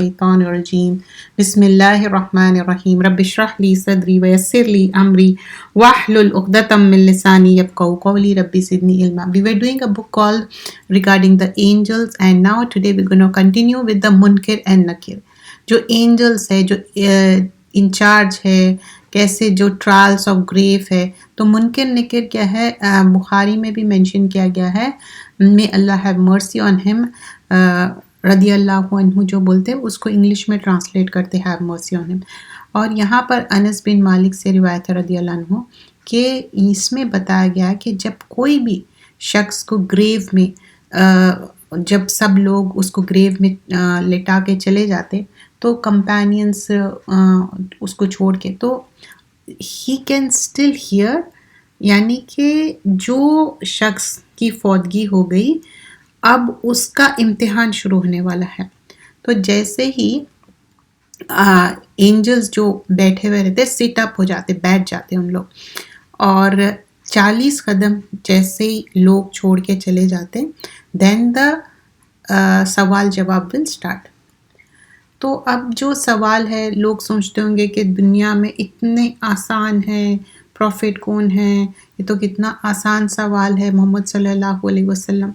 الشیطان الرجیم بسم اللہ الرحمن الرحیم رب اشرح لی صدری ویسر لی امری واحلل عقدۃ من لسانی یفقہوا قولی رب زدنی علما. We were doing a book called regarding the angels and now today we're going to continue with the munkir and nakir. جو angels ہے جو انچارج ہے کیسے جو ٹرائلس آف گریف ہے تو منکر نکر کیا ہے بخاری میں بھی مینشن کیا گیا ہے may Allah have mercy on him رضی اللہ عنہ جو بولتے ہیں اس کو انگلش میں ٹرانسلیٹ کرتے have mercy on him. اور یہاں پر انس بن مالک سے روایت ہے رضی اللہ عنہ کہ اس میں بتایا گیا کہ جب کوئی بھی شخص کو گریو میں جب سب لوگ اس کو گریو میں لٹا کے چلے جاتے تو کمپینینس اس کو چھوڑ کے تو ہی کین اسٹل ہیئر یعنی کہ جو شخص کی فوتگی ہو گئی اب اس کا امتحان شروع ہونے والا ہے. تو جیسے ہی اینجلز جو بیٹھے ہوئے رہتے سیٹ اپ ہو جاتے بیٹھ جاتے ان لوگ اور 40 قدم جیسے ہی لوگ چھوڑ کے چلے جاتے دین دا سوال جواب ول اسٹارٹ. تو اب جو سوال ہے لوگ سوچتے ہوں گے کہ دنیا میں اتنے آسان ہیں پروفٹ کون ہیں یہ تو کتنا آسان سوال ہے محمد صلی اللہ علیہ وسلم.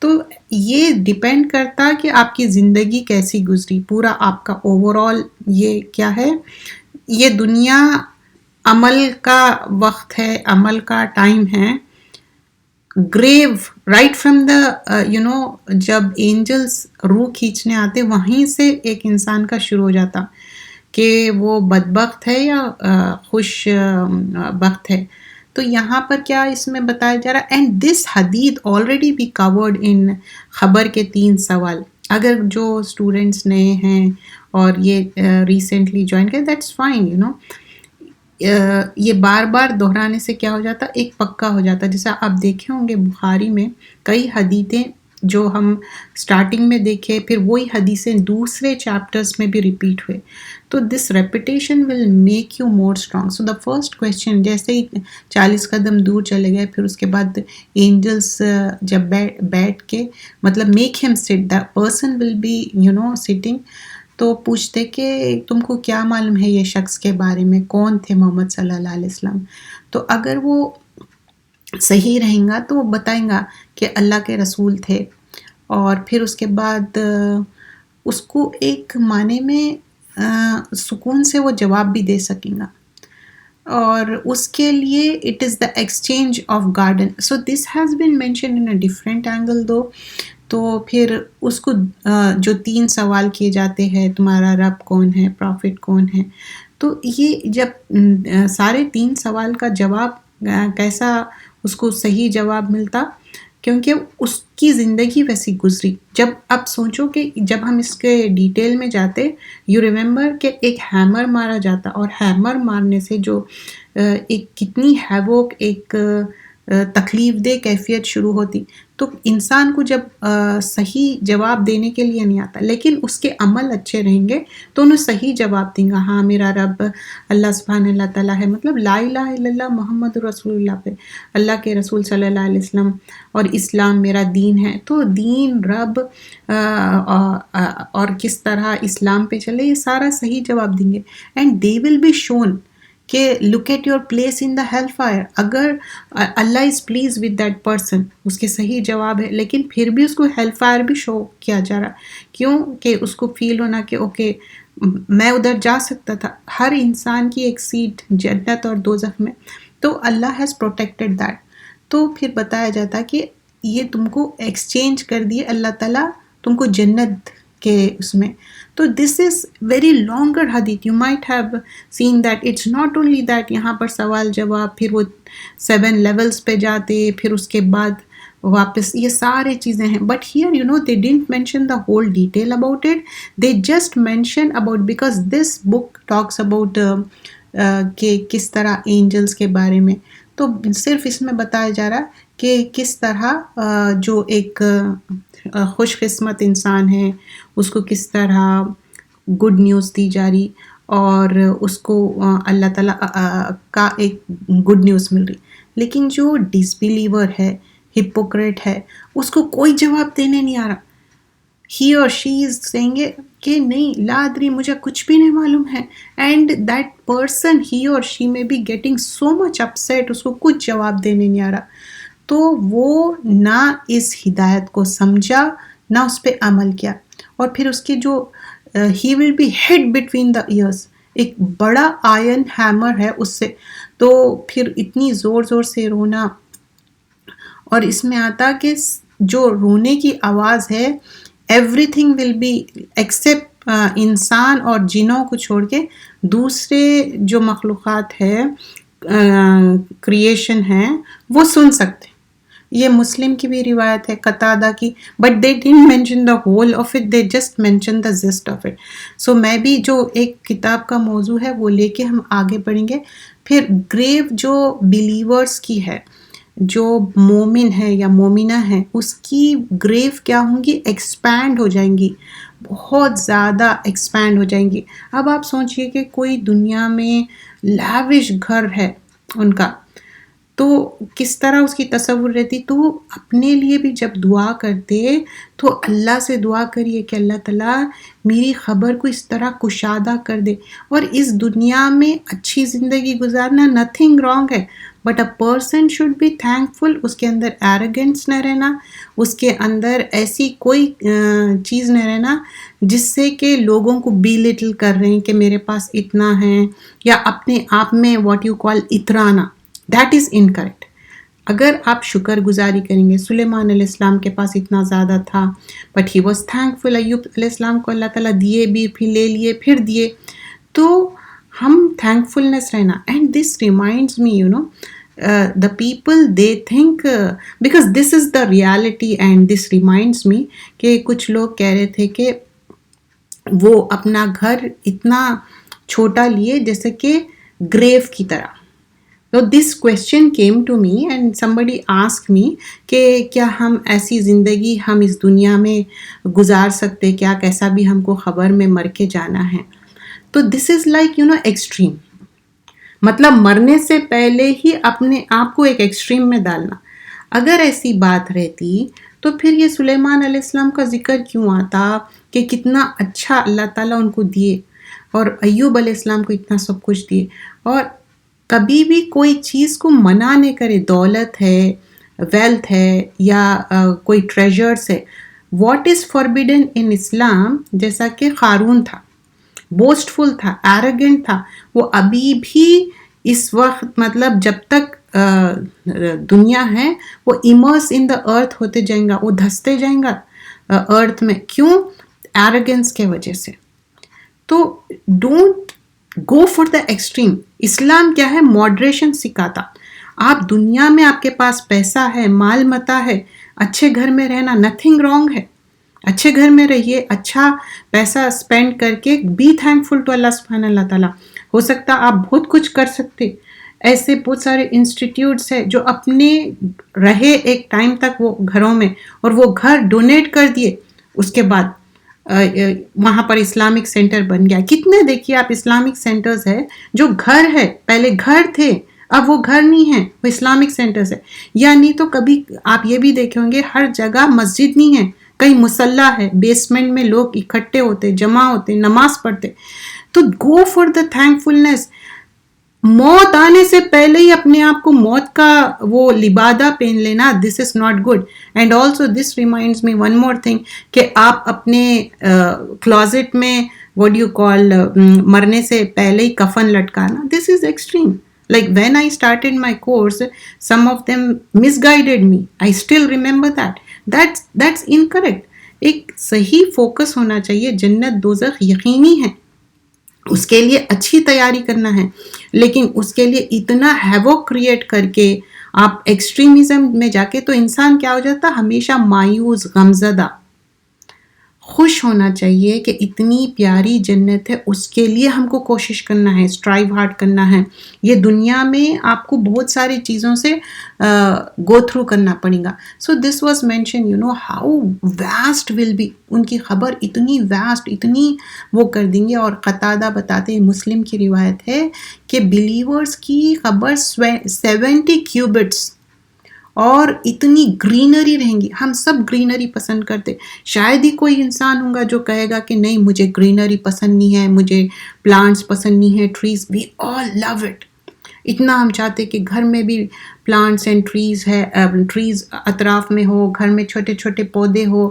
تو یہ ڈیپینڈ کرتا کہ آپ کی زندگی کیسی گزری پورا آپ کا اوور آل یہ کیا ہے یہ دنیا عمل کا وقت ہے عمل کا ٹائم ہے. گریو رائٹ فرام دا جب اینجلس روح کھینچنے آتے وہیں سے ایک انسان کا شروع ہو جاتا کہ وہ بدبخت ہے یا خوش بخت ہے. تو یہاں پر کیا اس میں بتایا جا رہا اینڈ دس حدیث آلریڈی بی کورڈ ان خبر کے 3 سوال. اگر جو اسٹوڈنٹس نئے ہیں اور یہ ریسنٹلی جوائن کرے دیٹس فائن یہ بار بار دہرانے سے کیا ہو جاتا ایک پکا ہو جاتا. جیسا آپ دیکھے ہوں گے بخاری میں کئی حدیثیں جو ہم سٹارٹنگ میں دیکھے پھر وہی حدیثیں دوسرے چیپٹرز میں بھی ریپیٹ ہوئے تو this repetition will make you more strong. So the first question جیسے ہی 40 قدم دور چلے گئے پھر اس کے بعد اینجلس جب بیٹھ کے مطلب make him sit the person will be sitting تو پوچھتے کہ تم کو کیا معلوم ہے یہ شخص کے بارے میں کون تھے محمد صلی اللہ علیہ وسلم. تو اگر وہ صحیح رہیں گا تو وہ بتائیں گا کہ اللہ کے رسول تھے اور پھر اس کے بعد اس کو ایک معنی میں سکون سے وہ جواب بھی دے سکیں گا اور اس کے لیے it is the exchange of garden. So this has been mention in a different angle too. تو پھر اس کو جو 3 سوال کیے جاتے ہیں تمہارا رب کون ہے پروفٹ کون ہے تو یہ جب سارے 3 سوال کا جواب کیسا اس کو صحیح جواب ملتا کیونکہ اس کی زندگی ویسی گزری. جب اب سوچو کہ جب ہم اس کے ڈیٹیل میں جاتے یو ریممبر کہ ایک ہیمر مارا جاتا اور ہیمر مارنے سے جو ایک کتنی ہیوک ایک تکلیف دہ کیفیت شروع ہوتی تو انسان کو جب صحیح جواب دینے کے لیے نہیں آتا لیکن اس کے عمل اچھے رہیں گے تو انہیں صحیح جواب دیں گا ہاں میرا رب اللہ سبحانہ اللہ تعالیٰ ہے مطلب لا الہ الا اللہ محمد رسول اللہ پہ اللہ کے رسول صلی اللہ علیہ وسلم اور اسلام میرا دین ہے. تو دین رب اور کس طرح اسلام پہ چلے یہ سارا صحیح جواب دیں گے and they will be shown کہ look at your place in the hell fire. اگر Allah is pleased with that person اس کے صحیح جواب ہے لیکن پھر بھی اس کو ہیل فائر بھی شو کیا جا رہا کیوں کہ اس کو فیل ہونا کہ اوکے میں ادھر جا سکتا تھا. ہر انسان کی ایک سیٹ جنت اور دوزخ میں تو اللہ ہیز پروٹیکٹڈ دیٹ. تو پھر بتایا جاتا کہ یہ تم کو ایکسچینج کر دیے اللہ تعالیٰ تم کو جنت کے اس میں. تو دس از ویری لانگر حدیث you might have seen that it's not only that یہاں پر سوال جواب پھر وہ 7 لیولس پہ جاتے پھر اس کے بعد واپس یہ سارے چیزیں ہیں but here they didn't mention the whole detail about it. They just mention about because this book talks about کہ کس طرح اینجلس کے بارے میں تو صرف اس میں بتایا جا رہا کہ کس طرح جو ایک خوش قسمت انسان ہے اس کو کس طرح گڈ نیوز دی جا رہی اور اس کو اللہ تعالیٰ کا ایک گڈ نیوز مل رہی. لیکن جو ڈس بلیور ہے ہپوکریٹ ہے اس کو کوئی جواب دینے نہیں آ رہا. he or she is saying کہ نہیں لا ادری مجھے کچھ بھی نہیں معلوم ہے, and that person he or she may be getting so much upset, اس کو کچھ جواب دینے نہیں آ رہا, تو وہ نہ اس ہدایت کو سمجھا نہ اس پہ عمل کیا, اور پھر اس کی جو he will be hit between the ears, ایک بڑا آئرن ہیمر ہے اس سے, تو پھر اتنی زور زور سے رونا. اور اس میں آتا کہ جو رونے کی آواز ہے everything will be except انسان اور جنوں کو چھوڑ کے دوسرے جو مخلوقات ہے کریشن ہے وہ سن سکتے. یہ مسلم کی بھی روایت ہے قتادہ کی, but they didn't mention the whole of it, they just mention the gist of it. So میں بھی جو ایک کتاب کا موضوع ہے وہ لے کے ہم آگے بڑھیں گے. پھر گریو جو بلیورس کی ہے, جو مومن ہے یا مومنہ ہے, اس کی گریو کیا ہوں گی, ایکسپینڈ ہو جائیں گی, بہت زیادہ ایکسپینڈ ہو جائیں گی. اب آپ سوچئے کہ کوئی دنیا میں لیوش گھر ہے ان کا, تو کس طرح اس کی تصور رہتی. تو اپنے لیے بھی جب دعا کرتے تو اللہ سے دعا کریے کہ اللہ تعالیٰ میری خبر کو اس طرح کشادہ کر دے. اور اس دنیا میں اچھی زندگی گزارنا نتھنگ رانگ ہے, but a person should be thankful. اس کے اندر ایروگنس نہ رہنا, اس کے اندر ایسی کوئی چیز نہ رہنا جس سے کہ لوگوں کو بی لٹل کر رہے ہیں کہ میرے پاس اتنا ہے, یا اپنے آپ میں واٹ یو کال اترانا. That is incorrect. اگر آپ شکر گزاری کریں گے, سلیمان علیہ السلام کے پاس اتنا زیادہ تھا بٹ ہی واز تھینک فل. ایوب علیہ السلام کو اللہ تعالیٰ دیے بھی, پھر لے لیے, پھر دیے. تو ہم تھینک فلنس رہنا. And this reminds me the people they think because this is the reality, and this reminds me کہ کچھ لوگ کہہ رہے تھے کہ وہ اپنا گھر اتنا چھوٹا لیے جیسے کہ گریو کی طرح. So this question came to me and somebody asked me کہ کیا ہم ایسی زندگی ہم اس دنیا میں گزار سکتے کیا, کیسا بھی ہم کو خبر میں مر کے جانا ہے. تو this is like extreme, مطلب مرنے سے پہلے ہی اپنے آپ کو ایک ایکسٹریم میں ڈالنا. اگر ایسی بات رہتی تو پھر یہ سلیمان علیہ السلام کا ذکر کیوں آتا کہ کتنا اچھا اللہ تعالیٰ ان کو دیے, اور ایوب علیہ السلام کو اتنا سب کچھ دیے. اور کبھی بھی کوئی چیز کو منع نہیں کرے, دولت ہے, ویلتھ ہے, یا کوئی ٹریجرز ہے. واٹ از فاربیڈن ان اسلام, جیسا کہ قارون تھا, بوسٹ فل تھا, ایروگنٹ تھا, وہ ابھی بھی اس وقت مطلب جب تک دنیا ہے وہ ایمرس ان دا ارتھ ہوتے جائیں گا, وہ دھستے جائیں گا ارتھ میں. کیوں؟ ایروگنس کے وجہ سے. تو don't go for the extreme. Islam کیا ہے؟ ماڈریشن سکھاتا. آپ دنیا میں آپ کے پاس پیسہ ہے, مال متا ہے, اچھے گھر میں رہنا نتھنگ رانگ ہے. اچھے گھر میں رہیے, اچھا پیسہ اسپینڈ کر کے بی تھینک فل ٹو اللہ سبحانہ اللہ تعالیٰ. ہو سکتا آپ بہت کچھ کر سکتے. ایسے بہت سارے انسٹیٹیوٹس ہیں جو اپنے رہے ایک ٹائم تک وہ گھروں میں, اور وہ گھر ڈونیٹ کر دیے, اس کے بعد وہاں پر اسلامک سینٹر بن گیا. کتنے دیکھیے آپ اسلامک سینٹرز ہے جو گھر ہے, پہلے گھر تھے اب وہ گھر نہیں ہیں, وہ اسلامک سینٹرز ہے. یا نہیں تو کبھی آپ یہ بھی دیکھے ہوں گے ہر جگہ مسجد نہیں ہے, کہیں مصلی ہے, بیسمنٹ میں لوگ اکٹھے ہوتے, جمع ہوتے, نماز پڑھتے. تو گو فار دا تھینک فلنس. موت آنے سے پہلے ہی اپنے آپ کو موت کا وہ لبادہ پہن لینا, this is not good. And also this reminds me one more thing کہ آپ اپنے کلازٹ میں واٹ یو کال مرنے سے پہلے ہی کفن لٹکانا, this is extreme. Like when I started my course, some of them misguided me. I still remember that. That's incorrect. ایک صحیح فوکس ہونا چاہیے. جنت دوزخ یقینی ہے, اس کے لیے اچھی تیاری کرنا ہے, لیکن اس کے لیے اتنا ہیوک کریٹ کر کے آپ ایکسٹریمزم میں جا کے تو انسان کیا ہو جاتا, ہمیشہ مایوس, غمزدہ. خوش ہونا چاہیے کہ اتنی پیاری جنت ہے, اس کے لیے ہم کو کوشش کرنا ہے, اسٹرائیو ہارڈ کرنا ہے. یہ دنیا میں آپ کو بہت ساری چیزوں سے گو تھرو کرنا پڑے گا. So this was mention how vast will be. ان کی خبر اتنی واسٹ, اتنی وہ کر دیں گے. اور قتادہ بتاتے ہیں, مسلم کی روایت ہے کہ بلیورز کی خبر 70 کیوبٹس, اور اتنی گرینری رہیں گی. ہم سب گرینری پسند کرتے. شاید ہی کوئی انسان ہوگا جو کہے گا کہ نہیں مجھے گرینری پسند نہیں ہے, مجھے پلانٹس پسند نہیں ہے, trees. We all love it. اتنا ہم چاہتے کہ گھر میں بھی پلانٹس اینڈ ٹریز ہے, ٹریز اطراف میں ہو, گھر میں چھوٹے چھوٹے پودے ہو,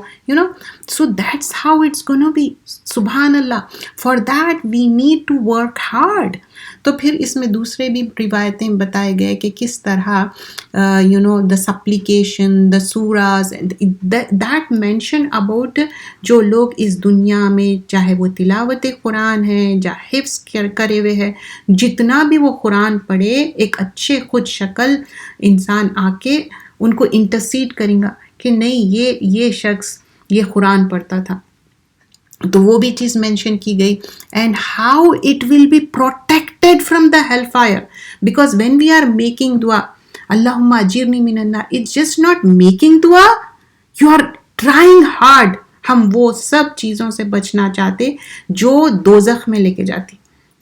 so that's how it's gonna be. سبحان اللہ. For that we need to work hard. تو پھر اس میں دوسرے بھی روایتیں بتائے گئے کہ کس طرح the supplication, the sources that mention about جو لوگ اس دنیا میں چاہے وہ تلاوت قرآن ہے یا حفظ کرے ہوئے ہے, جتنا بھی وہ قرآن پڑھے ایک اچھے خود شکل انسان آ کے ان کو انٹرسیڈ کریں گا کہ نہیں یہ شخص یہ قرآن پڑھتا تھا. تو وہ بھی چیز مینشن کی گئی. And how it will be protected from the hell fire, because when we are making دعا اللہم اجرنی من النار, اٹس جسٹ ناٹ میکنگ دعا, یو آر ٹرائنگ ہارڈ. ہم وہ سب چیزوں سے بچنا چاہتے جو دوزخ میں لے کے جاتی,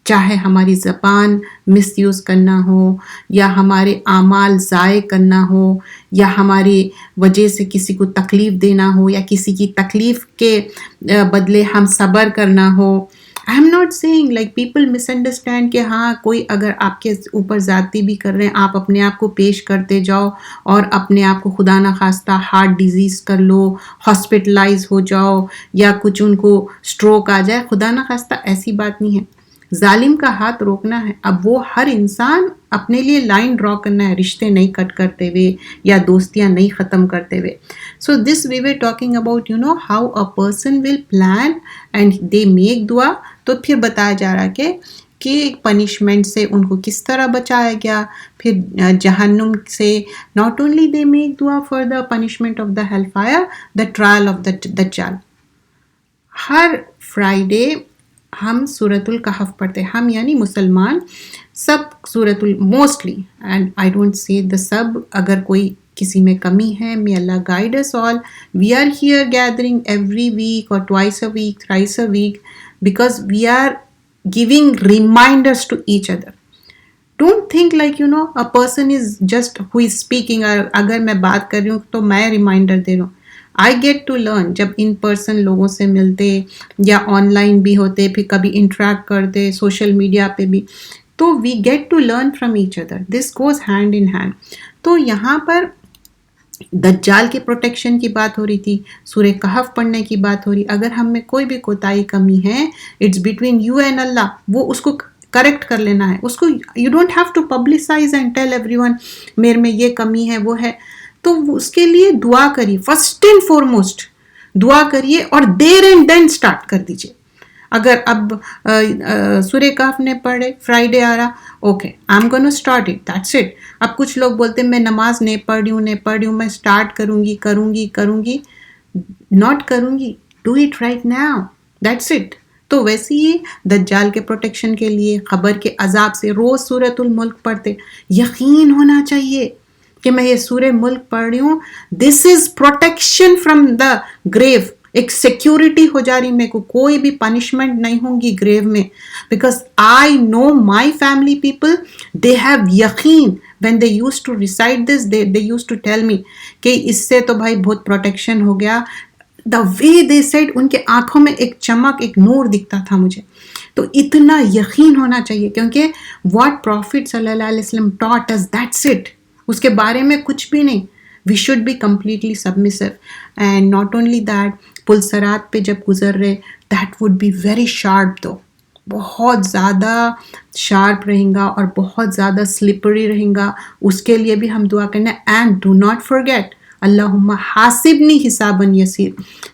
چاہے ہماری زبان مس یوز کرنا ہو, یا ہمارے اعمال ضائع کرنا ہو, یا ہماری وجہ سے کسی کو تکلیف دینا ہو, یا کسی کی تکلیف کے بدلے ہم صبر کرنا ہو. I am not saying like people misunderstand کہ ہاں کوئی اگر آپ کے اوپر زیادتی بھی کر رہے ہیں, آپ اپنے آپ کو پیش کرتے جاؤ اور اپنے آپ کو خدا نخواستہ ہارٹ ڈیزیز کر لو, ہاسپٹلائز ہو جاؤ, یا کچھ ان کو اسٹروک آ جائے, خدا نخواستہ ایسی بات نہیں ہے. ظالم کا ہاتھ روکنا ہے. اب وہ ہر انسان اپنے لیے لائن ڈرا کرنا ہے, رشتے نہیں کٹ کرتے ہوئے یا دوستیاں نہیں ختم کرتے ہوئے. So this we were talking about how a person will plan and they make دعا. تو پھر بتایا جا رہا کہ پنشمنٹ سے ان کو کس طرح بچایا گیا, پھر جہنم سے. ناٹ اونلی دے میک دعا for the punishment of the hell fire, the trial of the دجال. ہر فرائیڈے ہم سورۃ الکہف پڑھتے, ہم یعنی مسلمان سب mostly, and I don't say the سب, اگر کوئی کسی میں کمی ہے, may Allah guide us all. We are here gathering every week or twice a week, thrice a week, because we are giving reminders to each other. Don't think like a person is just who is speaking. اگر میں بات کر رہی ہوں تو میں reminder دے رہا ہوں. آئی گیٹ ٹو لرن جب ان پرسن لوگوں سے ملتے یا آن لائن بھی ہوتے, پھر کبھی انٹریکٹ کرتے سوشل میڈیا پہ بھی, تو we get to learn from each other. This goes hand in hand. تو یہاں پر دجال کے پروٹیکشن کی بات ہو رہی تھی, سورہ کہف پڑھنے کی بات ہو رہی. اگر ہم میں کوئی بھی کوتاہی کمی ہے, it's between you and Allah. وہ اس کو کریکٹ کر لینا ہے, اس کو you don't have to publicize and tell everyone میرے میں یہ کمی ہے وہ ہے. تو اس کے لیے دعا کریے, فرسٹ اینڈ فارموسٹ دعا کریے, اور دیر اینڈ دین اسٹارٹ کر دیجیے. اگر اب سورہ کہف نے پڑھے, فرائیڈے آ رہا, okay I am gonna start it, that's it. اب کچھ لوگ بولتے ہیں میں نماز نہیں پڑھ رہی ہوں, میں اسٹارٹ کروں گی, ناٹ کروں گی. Do it right now, that's it. تو ویسے ہی دجال کے پروٹیکشن کے لیے, قبر کے عذاب سے روز سورۃ الملک پڑھتے. یقین ہونا چاہیے کہ میں یہ سورہ ملک پڑھ رہی ہوں, دس از پروٹیکشن فرام دا گریو. ایک سیکیورٹی ہو جا رہی, میرے کو کوئی بھی پنشمنٹ نہیں ہوں گی گریو میں, because I know my family people, they have یقین. when they used to recite this, they used to tell me کہ اس سے تو بھائی بہت پروٹیکشن ہو گیا. the way they said, ان کے آنکھوں میں ایک چمک, ایک نور دکھتا تھا مجھے. تو اتنا یقین ہونا چاہیے, کیونکہ what Prophet صلی اللہ علیہ وسلم taught us, that's it. اس کے بارے میں کچھ بھی نہیں. We should be completely submissive. And not only that, پل صراط پہ جب گزر رہے, that would be very sharp though. بہت زیادہ شارپ رہیں گا اور بہت زیادہ سلپری رہیں گا. اس کے لیے بھی ہم دعا کرنا. اینڈ ڈو ناٹ فرگیٹ اللہم حاسبنی حسابا یسیر.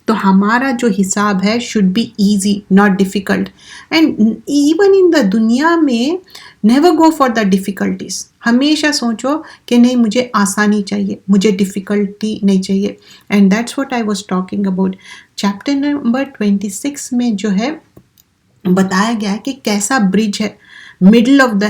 تو ہمارا جو حساب ہے should be easy, not difficult. And even in the دنیا میں never go for the difficulties. ہمیشہ سوچو کہ نہیں مجھے آسانی چاہیے, مجھے ڈیفیکلٹی نہیں چاہیے. And that's what I was talking about. Chapter number 26 میں جو ہے بتایا گیا ہے کہ کیسا برج ہے مڈل آف دا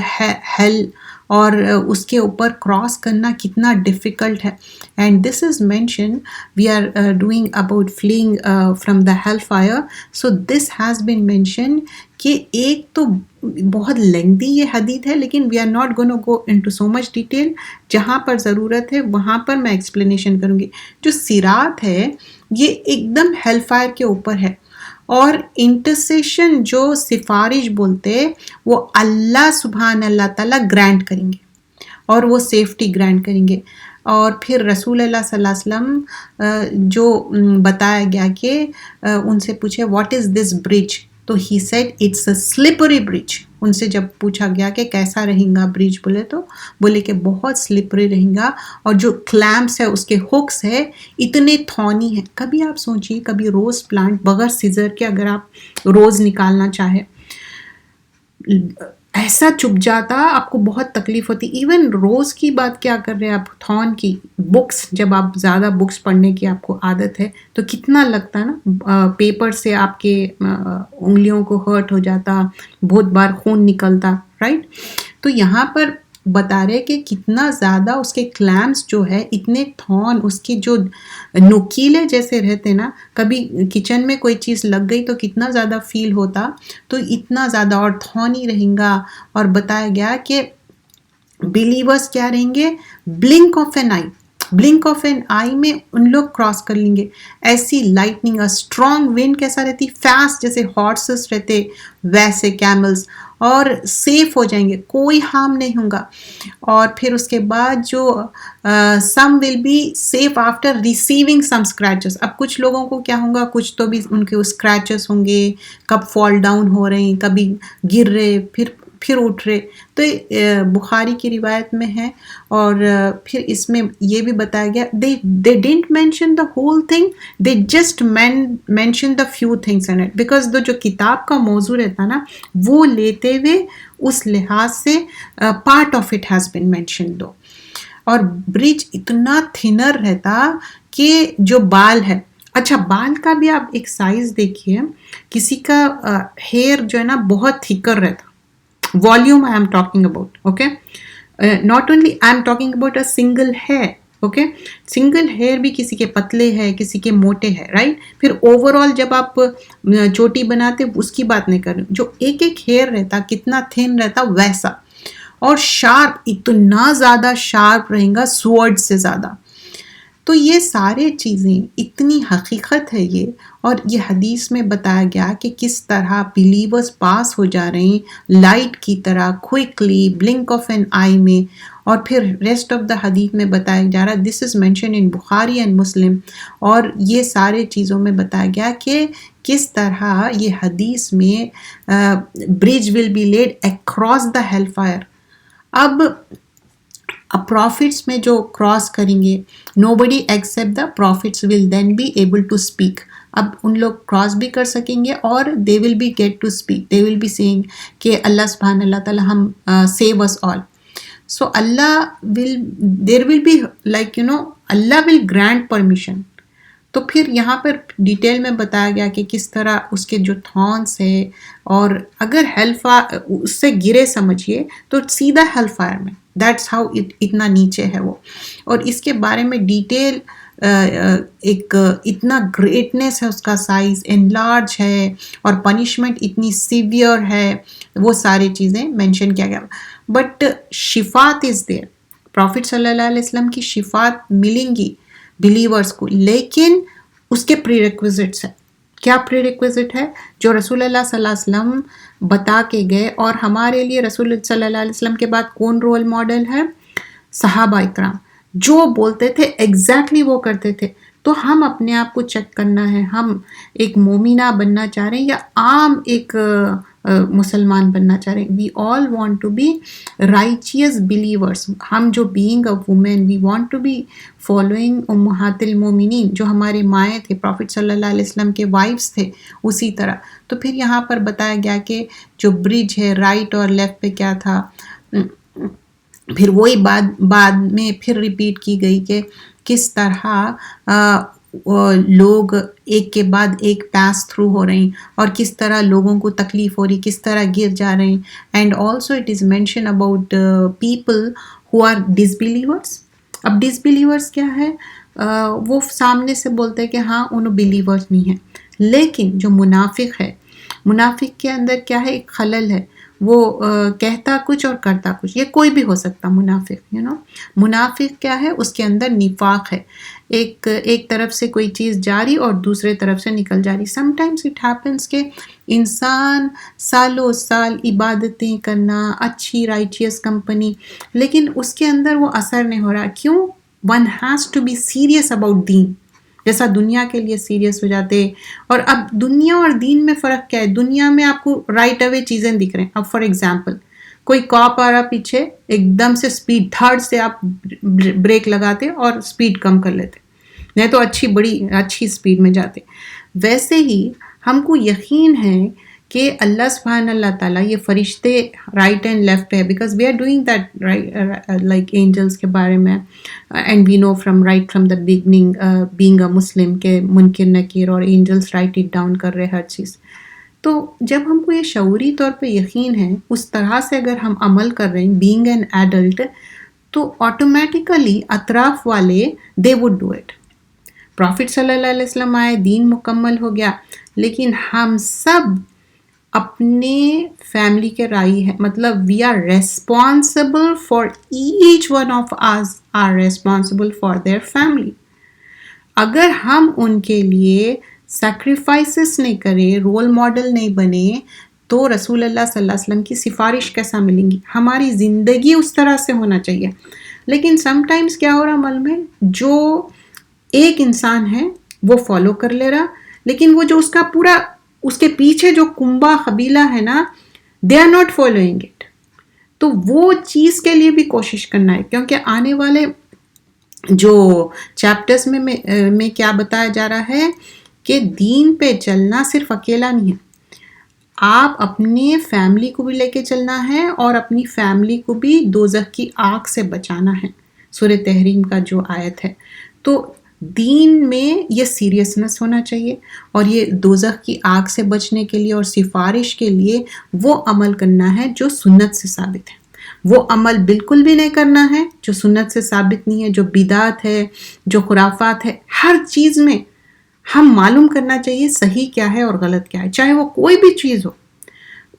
ہیل, اور اس کے اوپر کراس کرنا کتنا ڈیفیکلٹ ہے. And this is mention we are doing about fleeing from the hell fire. So this has been mention کہ ایک تو بہت لینگدی یہ حدیث ہے لیکن we are not gonna go into so much detail. جہاں پر ضرورت ہے وہاں پر میں ایکسپلینیشن کروں گی. جو صراط ہے یہ ایک دم ہیل فائر کے اوپر ہے، اور انٹرسیشن جو سفارش بولتے وہ اللہ سبحان اللہ تعالیٰ گرانٹ کریں گے اور وہ سیفٹی گرانٹ کریں گے. اور پھر رسول اللہ صلی اللہ علیہ وسلم جو بتایا گیا کہ ان سے پوچھے واٹ از دس برج، تو he said it's a slippery bridge. ان سے جب پوچھا گیا کہ کیسا رہے گا برج، بولے کہ بہت سلپری رہے گا، اور جو کلیمپس ہے اس کے ہکس ہے اتنے تھونی ہیں. کبھی آپ سوچیے کبھی روز پلانٹ بغیر سیزر کے اگر آپ روز نکالنا چاہے ایسا چپ جاتا، آپ کو بہت تکلیف ہوتی. ایون روز کی بات کیا کر رہے ہیں آپ، تھون کی بکس، جب آپ زیادہ بکس پڑھنے کی آپ کو عادت ہے تو کتنا لگتا ہے نا، پیپر سے آپ کے انگلیوں کو ہرٹ ہو جاتا، بہت بار خون نکلتا، رائٹ. تو یہاں پر بتا رہے کہ کتنا زیادہ اس کے کلیمپس جو ہے اتنے تھون، اس کے جو نوکیلے جیسے رہتے نا، کبھی کچن میں کوئی چیز لگ گئی تو کتنا زیادہ فیل ہوتا، تو اتنا زیادہ اور تھونی رہیں گا. اور بتایا گیا کہ بلیورز کیا رہیں گے، blink of an eye, blink of an eye میں ان لوگ کراس کر لیں گے. ایسی لائٹننگ، اسٹرانگ ونڈ کیسا رہتی، فاسٹ جیسے ہارسز رہتے ویسے کیملز، اور سیف ہو جائیں گے، کوئی ہارم نہیں ہوگا. اور پھر اس کے بعد جو some will be safe after receiving some scratches. اب کچھ لوگوں کو کیا ہوگا، کچھ تو بھی ان کے اسکریچز ہوں گے، کب فال ڈاؤن ہو رہے ہیں، کبھی گر رہے پھر اٹھ رہے. تو بخاری کی روایت میں ہے. اور پھر اس میں یہ بھی بتایا گیا they didn't mention the whole thing, they just mentioned the few things in it, because جو کتاب کا موضوع رہتا نا وہ لیتے ہوئے اس لحاظ سے part of it has been mentioned though. اور برج اتنا تھنر رہتا کہ جو بال ہے، اچھا بال کا بھی آپ ایک سائز دیکھیے، کسی کا ہیئر جو ہے نا بہت تھکر رہتا. Volume I am talking about, okay? Not only I am talking about a single hair, okay? Single hair بھی کسی کے پتلے ہے، کسی کے موٹے ہے، right? پھر overall جب آپ چوٹی بناتے اس کی بات نہیں کر رہے، جو ایک ایک hair رہتا کتنا thin رہتا ویسا، اور شارپ، اتنا زیادہ شارپ رہیں گا سورڈ سے زیادہ. تو یہ سارے چیزیں اتنی حقیقت ہے یہ. اور یہ حدیث میں بتایا گیا کہ کس طرح بلیورز پاس ہو جا رہے ہیں لائٹ کی طرح quickly, blink of an eye میں. اور پھر ریسٹ آف دا حدیث میں بتایا جا رہا، دس is mention in Bukhari and Muslim. اور یہ سارے چیزوں میں بتایا گیا کہ کس طرح یہ حدیث میں bridge will be laid across the hell fire. اب پروفٹس میں جو کراس کریں گے، nobody except the prophets will then be able to speak. اب ان لوگ کراس بھی کر سکیں گے اور they will be gate to speak, they will be saying کہ اللہ سبحان اللہ تعالیٰ ہم save us all. So Allah will, there will be like Allah will grant permission. تو پھر یہاں پر ڈیٹیل میں بتایا گیا کہ کس طرح اس کے جو تھونس ہے، اور اگر ہیل فائر اس سے گرے سمجھیے تو سیدھا ہیل فائر میں، دیٹس ہاؤ اتنا نیچے ہے وہ. اور اس کے بارے میں ڈیٹیل ایک اتنا گریٹنیس ہے، اس کا سائز انلارج ہے، اور پنشمنٹ اتنی سیویئر ہے، وہ ساری چیزیں مینشن کیا گیا. بٹ شفاعت از دیر، پروفٹ صلی اللہ علیہ وسلم کی شفاعت ملیں گی بلیورز کو، لیکن اس کے پری ریکویزٹس ہیں. کیا پری ریکویزٹ ہے؟ جو رسول اللہ صلی اللہ علیہ وسلم بتا کے گئے. اور ہمارے لیے رسول صلی اللہ علیہ وسلم کے بعد کون رول ماڈل ہے؟ صحابہ اکرام. جو بولتے تھے ایگزیکٹلی وہ کرتے تھے. تو ہم اپنے آپ کو چیک کرنا ہے، ہم ایک مومنہ بننا چاہ رہے ہیں یا عام ایک مسلمان بننا چاہ رہے ہیں. We all want to be righteous believers. ہم جو being a woman, we want to be following امہات المومنین، جو ہمارے مائیں تھے، پروفٹ صلی اللہ علیہ وسلم کے وائفس تھے، اسی طرح. تو پھر یہاں پر بتایا گیا کہ جو برج ہے رائٹ اور لیفٹ پہ کیا تھا. پھر وہی بعد میں پھر ریپیٹ کی گئی کہ کس طرح لوگ ایک کے بعد ایک پاس تھرو ہو رہے ہیں اور کس طرح لوگوں کو تکلیف ہو رہی، کس طرح گر جا رہے ہیں. And also it is mention about people who are disbelievers. اب ڈس بلیورس کیا ہے؟ وہ سامنے سے بولتے ہیں کہ ہاں انہوں بلیورس نہیں ہیں، لیکن جو منافق ہے، منافق کے اندر کیا ہے؟ ایک خلل ہے. وہ کہتا کچھ اور کرتا کچھ. یہ کوئی بھی ہو سکتا منافق، منافق کیا ہے؟ اس کے اندر نفاق ہے. ایک طرف سے کوئی چیز جاری اور دوسرے طرف سے نکل جاری. سم ٹائمز اٹ ہیپنس کہ انسان سالوں سال عبادتیں کرنا، اچھی رائچیس کمپنی، لیکن اس کے اندر وہ اثر نہیں ہو رہا. کیوں؟ One has to be serious about دین. جیسا دنیا کے لیے سیریس ہو جاتے. اور اب دنیا اور دین میں فرق کیا ہے؟ دنیا میں آپ کو رائٹ اوے چیزیں دکھ رہے ہیں. اب فار ایگزامپل کوئی کاپ آ رہا پیچھے، ایک دم سے سپیڈ تھرڈ سے آپ بریک لگاتے اور سپیڈ کم کر لیتے، نہیں تو اچھی سپیڈ میں جاتے. ویسے ہی ہم کو یقین ہے کہ اللہ سبحانہ اللہ تعالیٰ یہ فرشتے رائٹ اینڈ لیفٹ پہ ہے، because we are doing that like angels کے بارے میں. And we know from the beginning being a Muslim کہ منکر نکیر اور اینجلس رائٹ اٹ ڈاؤن کر رہے ہر چیز. تو جب ہم کو یہ شعوری طور پہ یقین ہے، اس طرح سے اگر ہم عمل کر رہے ہیں بینگ این ایڈلٹ، تو آٹومیٹیکلی اطراف والے they would do it. Prophet صلی اللہ علیہ وسلم آئے، دین مکمل ہو گیا، لیکن ہم سب اپنے فیملی کے رائی ہے، مطلب we are responsible for each one of us are responsible for their family. اگر ہم ان کے لیے سیکریفائسز نہیں کریں، رول ماڈل نہیں بنے، تو رسول اللہ صلی اللہ علیہ وسلم کی سفارش کیسا ملیں گی؟ ہماری زندگی اس طرح سے ہونا چاہیے. لیکن سم ٹائمز کیا ہو رہا عمل میں، جو ایک انسان ہے وہ فالو کر لے رہا، لیکن وہ جو اس کا پورا اس کے پیچھے جو کنبہ قبیلہ ہے نا، they are not following it. تو وہ چیز کے لیے بھی کوشش کرنا ہے، کیونکہ آنے والے جو چیپٹرز میں کیا بتایا جا رہا ہے کہ دین پہ چلنا صرف اکیلا نہیں ہے، آپ اپنے فیملی کو بھی لے کے چلنا ہے اور اپنی فیملی کو بھی دوزخ کی آگ سے بچانا ہے. سورہ تحریم کا جو آیت ہے. تو دین میں یہ سیریسنس ہونا چاہیے، اور یہ دوزخ کی آگ سے بچنے کے لیے اور سفارش کے لیے وہ عمل کرنا ہے جو سنت سے ثابت ہے. وہ عمل بالکل بھی نہیں کرنا ہے جو سنت سے ثابت نہیں ہے، جو بدعت ہے، جو خرافات ہے. ہر چیز میں ہم معلوم کرنا چاہیے صحیح کیا ہے اور غلط کیا ہے، چاہے وہ کوئی بھی چیز ہو،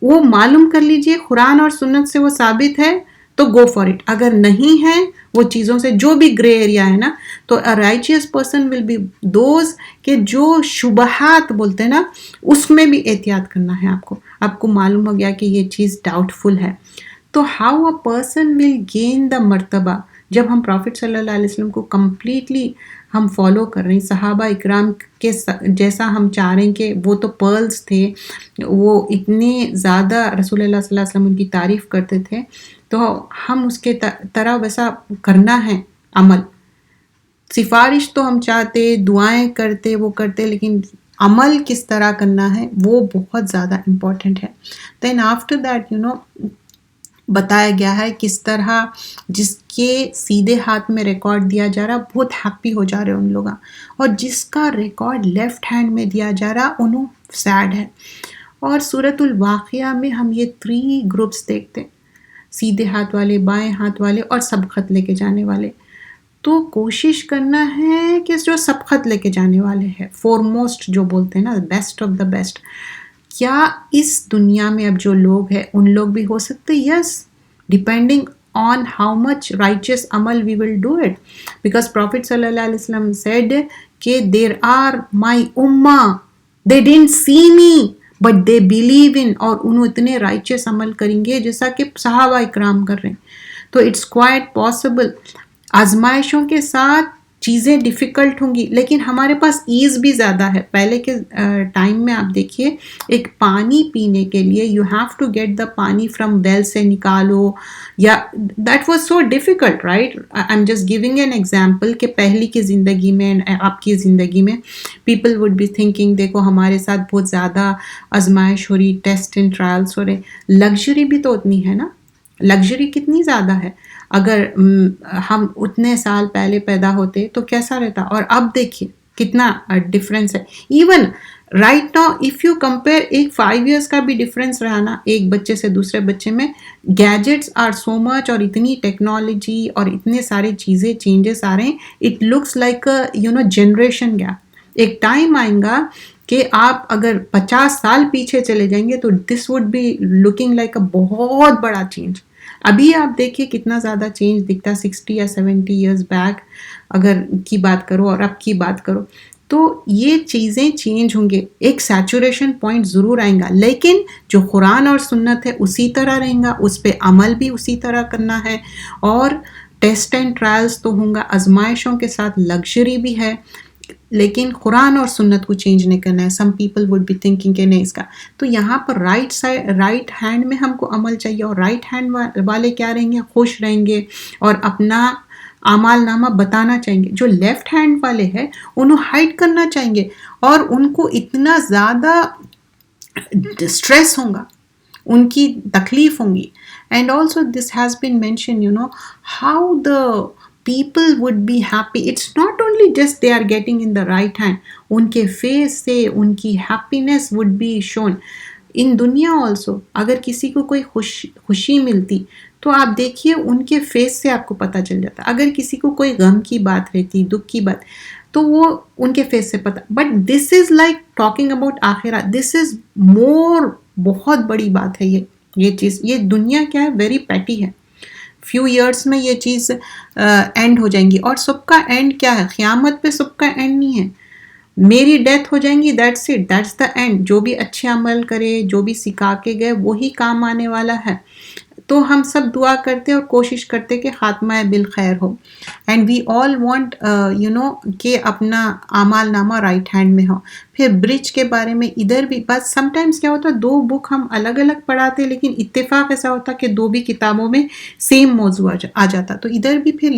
وہ معلوم کر لیجئے. قرآن اور سنت سے وہ ثابت ہے تو گو فار اٹ. اگر نہیں ہے وہ چیزوں سے، جو بھی گرے ایریا ہے نا، تو a righteous person will be those کہ جو شبہات بولتے ہیں نا، اس میں بھی احتیاط کرنا ہے. آپ کو معلوم ہو گیا کہ یہ چیز ڈاؤٹ فل ہے، تو how a person will gain the مرتبہ. جب ہم پروفٹ صلی اللہ علیہ وسلم کو کمپلیٹلی ہم فالو کر رہے ہیں، صحابہ اکرام کے جیسا ہم چاہ رہے ہیں کہ وہ تو پرلز تھے، وہ اتنے زیادہ رسول اللہ صلی اللہ علیہ وسلم ان کی تعریف کرتے تھے، تو ہم اس کے طرح ویسا کرنا ہے عمل. سفارش تو ہم چاہتے، دعائیں کرتے، وہ کرتے، لیکن عمل کس طرح کرنا ہے وہ بہت زیادہ امپورٹنٹ ہے. دین آفٹر دیٹ بتایا گیا ہے کس طرح جس کے سیدھے ہاتھ میں ریکارڈ دیا جا رہا بہت ہیپی ہو جا رہے ان لوگ، اور جس کا ریکارڈ لیفٹ ہینڈ میں دیا جا رہا انہوں سیڈ ہے. اور سورۃ الواقعہ میں ہم یہ 3 گروپس دیکھتے ہیں، سیدھے ہاتھ والے، بائیں ہاتھ والے اور سبقت لے کے جانے والے. تو کوشش کرنا ہے کہ جو سبقت لے کے جانے والے ہیں، فورموسٹ جو بولتے ہیں نا، بیسٹ آف دا بیسٹ. کیا اس دنیا میں اب جو لوگ ہیں ان لوگ بھی ہو سکتے؟ یس، depending on how much righteous عمل we will do it. Because prophet صلی اللہ علیہ وسلم سیڈ کہ دیر آر مائی امہ they didn't see me but they believe in, اور انہوں اتنے رائچس عمل کریں گے جیسا کہ صحابہ اکرام کر رہے ہیں. تو اٹس کوائٹ پاسبل. آزمائشوں کے ساتھ چیزیں ڈیفیکلٹ ہوں گی، لیکن ہمارے پاس ایز بھی زیادہ ہے. پہلے کے ٹائم میں آپ دیکھیے، ایک پانی پینے کے لیے you have to get the paani from well سے نکالو، یا that was so difficult, right. I am just giving an example کہ پہلی کی زندگی میں، آپ کی زندگی میں پیپل وڈ بی تھنکنگ دیکھو ہمارے ساتھ بہت زیادہ آزمائش ہو رہی، ٹیسٹ اینڈ ٹرائلس ہو رہے. لگژری بھی تو اتنی ہے نا، لگژری کتنی زیادہ ہے. اگر ہم اتنے سال پہلے پیدا ہوتے تو کیسا رہتا. اور اب دیکھیے کتنا ڈفرینس ہے. Even right now if you compare ایک 5 years کا بھی ڈفرینس رہا نا ایک بچے سے دوسرے بچے میں, گیجٹس آر سو مچ اور اتنی ٹیکنالوجی اور اتنے سارے چیزیں چینجز آ رہے ہیں, it looks like generation gap. ایک ٹائم آئیں گا کہ آپ اگر 50 سال پیچھے چلے جائیں گے تو this would be looking like a بہت بڑا چینج. ابھی آپ دیکھیے کتنا زیادہ چینج دکھتا ہے 60 یا 70 years بیک اگر کی بات کرو اور اب کی بات کرو, تو یہ چیزیں چینج ہوں گے. ایک سیچوریشن پوائنٹ ضرور آئیں گا, لیکن جو قرآن اور سنت ہے اسی طرح رہیں گا, اس پہ عمل بھی اسی طرح کرنا ہے. اور ٹیسٹ اینڈ ٹرائلز تو ہوں گا, آزمائشوں کے ساتھ لگژری بھی ہے, لیکن قرآن اور سنت کو چینج نہیں کرنا ہے. Some people would be thinking کہ نہیں اس کا, تو یہاں پر رائٹ ہینڈ میں ہم کو عمل چاہیے, اور رائٹ ہینڈ والے کیا رہیں گے, خوش رہیں گے اور اپنا اعمال نامہ بتانا چاہیں گے. جو لیفٹ ہینڈ والے ہیں انہوں ہائڈ کرنا چاہیں گے, اور ان کو اتنا زیادہ اسٹریس ہوگا, ان کی تکلیف ہوں گی. And also this has been mention how the people would be happy. It's not only just they are getting in the right hand, ان کے فیس سے ان کی happiness would be shown in دنیا also. اگر کسی کو کوئی خوشی ملتی تو آپ دیکھیے ان کے فیس سے آپ کو پتہ چل جاتا. اگر کسی کو کوئی غم کی بات رہتی, دکھ کی بات, تو وہ ان کے فیس سے پتہ. But this is like talking about آخرہ, دس از مور, بہت بڑی بات ہے یہ چیز. یہ دنیا کیا ہے, ویری پیٹی ہے. فیو ایئرس میں یہ چیز اینڈ ہو جائیں گی, اور سب کا اینڈ کیا ہے, قیامت پہ سب کا اینڈ نہیں ہے. میری ڈیتھ ہو جائیں گی, that's it, that's the and. جو بھی اچھے عمل کرے, جو بھی سکھا کے گئے وہی کام آنے والا ہے. تو ہم سب دعا کرتے اور کوشش کرتے کہ خاتمہ بالخیر ہو. اینڈ وی آل وانٹ کہ اپنا اعمال نامہ رائٹ ہینڈ میں ہو. پھر برج کے بارے میں ادھر بھی بس سم ٹائمس کیا ہوتا ہے, 2 بک ہم الگ الگ پڑھاتے, لیکن اتفاق ایسا ہوتا کہ 2 بھی کتابوں میں سیم موضوع آ جاتا. تو ادھر بھی پھر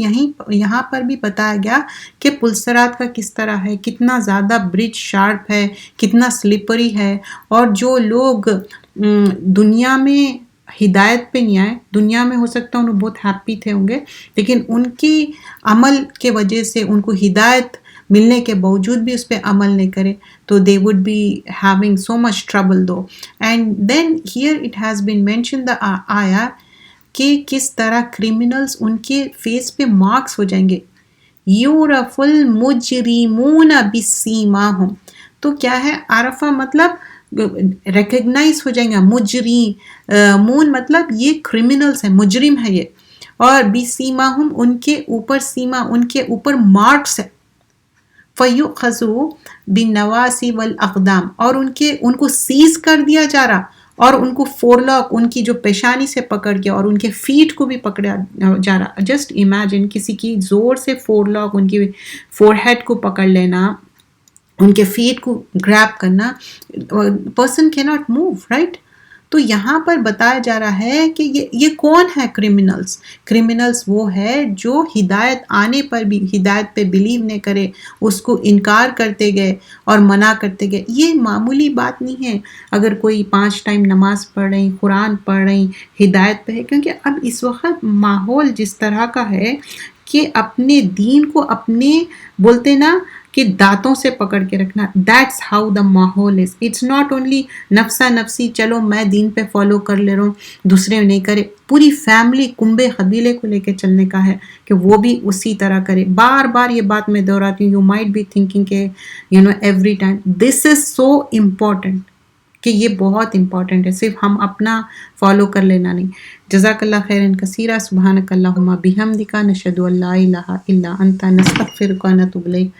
یہاں پر بھی بتایا گیا کہ پلسرات کا کس طرح ہے, کتنا زیادہ برج شارپ ہے, کتنا سلپری ہے. اور جو لوگ دنیا میں ہدایت پہ نہیں آئے, دنیا میں ہو سکتا ہے انہوں بہت ہیپی تھے ہوں گے, لیکن ان کی عمل کے وجہ سے ان کو ہدایت ملنے کے باوجود بھی اس پہ عمل نہیں کرے, تو they would be having so much trouble though. And then here it has been mentioned the آیا کہ کس طرح کرمنلز ان کے فیس پہ مارکس ہو جائیں گے. یورف المجرمون بسیماہم, تو کیا ہے عرفہ مطلب ریکگنائز ہو جائیں گا. مجرمون مطلب یہ کرمنلز ہیں, مجرم ہے یہ, اور بسیماہم ان کے اوپر سیما, ان کے اوپر مارکس ہے. فَيُؤْخَذُوا بِالنَّوَاصِي وَالْأَقْدَامِ, اور ان کو سیز کر دیا جا رہا, اور ان کو فورلاک, ان کی جو پیشانی سے پکڑ کے, اور ان کے فیٹ کو بھی پکڑا جا رہا. جسٹ امیجن کسی کی زور سے فورلاک, ان کی فور ہیڈ کو پکڑ لینا, ان کے فیٹ کو گریب کرنا, پرسن کی ناٹ موو, رائٹ. تو یہاں پر بتایا جا رہا ہے کہ یہ کون ہے کرمنلز. کرمنلز وہ ہے جو ہدایت آنے پر بھی ہدایت پہ بلیو نہیں کرے, اس کو انکار کرتے گئے اور منع کرتے گئے. یہ معمولی بات نہیں ہے اگر کوئی 5 ٹائم نماز پڑھ رہی, قرآن پڑھ رہی, ہدایت پہ ہے, کیونکہ اب اس وقت ماحول جس طرح کا ہے کہ اپنے دین کو اپنے بولتے نا کہ دانتوں سے پکڑ کے رکھنا. دیٹس ہاؤ دا ماحول از. اٹس ناٹ اونلی نفسا نفسی, چلو میں دین پہ فالو کر لے رہا ہوں, دوسرے نہیں کرے. پوری فیملی, کنبے, قبیلے کو لے کے چلنے کا ہے کہ وہ بھی اسی طرح کرے. بار بار یہ بات میں دہراتی ہوں, یو مائٹ بی تھنکنگ کہ ایوری ٹائم. دس از سو امپورٹنٹ کہ یہ بہت امپورٹنٹ ہے, صرف ہم اپنا فالو کر لینا نہیں. جزاک اللہ خیرا کثیرا. سبحانک اللہم بحمدک, نشہد ان لا الہ الا انت, نستغفرک و نتوب الیک.